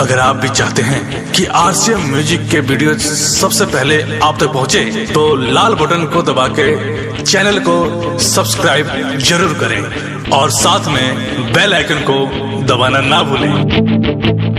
अगर आप भी चाहते हैं कि आरसीएम म्यूजिक के वीडियो सबसे पहले आप तक पहुंचे, तो लाल बटन को दबा के चैनल को सब्सक्राइब जरूर करें और साथ में बेल आइकन को दबाना ना भूलें।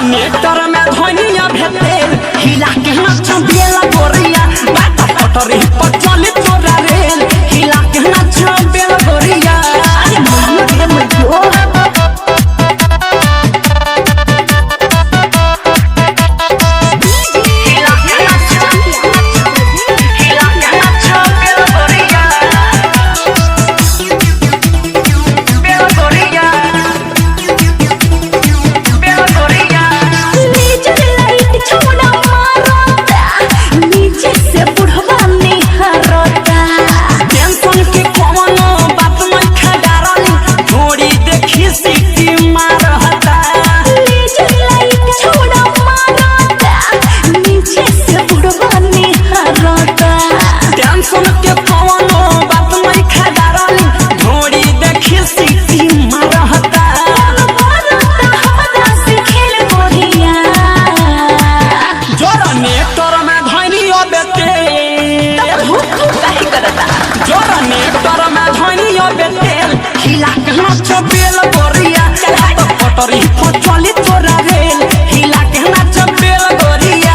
नेटर में धनिया भेटेल हिला के नाच बेला गोरिया बात पटरी पर चले तोरा रेल हिला के नाच बेला गोरिया अरे मन के मजो हिला के नाच बेल गोरिया पटरी पर चले तोरा रेल हिला के नाच बेल गोरिया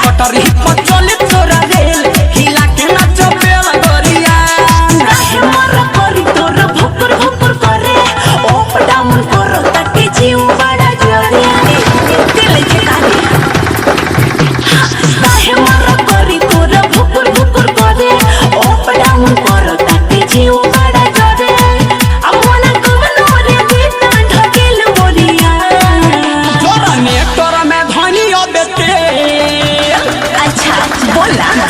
पटरी पर चले तोरा रेल हिला के नाच बेल गोरिया मर करी तोर भुकुर भुकुर करे ओप डाउन करो ताके जीव बड़ा जोरे दिल के काहे काहे मर करी तोर भुकुर भुकुर करे ओप डाउन करो ताके जीव बड़ा जोरे अमना कमनो रे बेटा ढकेल गोरिया जोरा नेटर में धनिया बेटे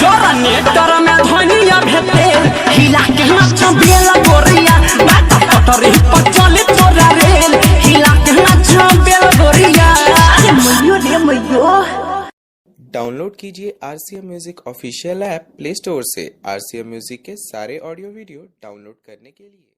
जोरा नेटर में धनिया भेटेल हिला के नाच बेला गोरिया बात पटरी पर चले तोरा रेल हिला के नाच बेला गोरिया अरे मयो रे मयो। डाउनलोड कीजिए RCM music official app play store से। आरसीएम म्यूजिक के सारे ऑडियो वीडियो डाउनलोड करने के लिए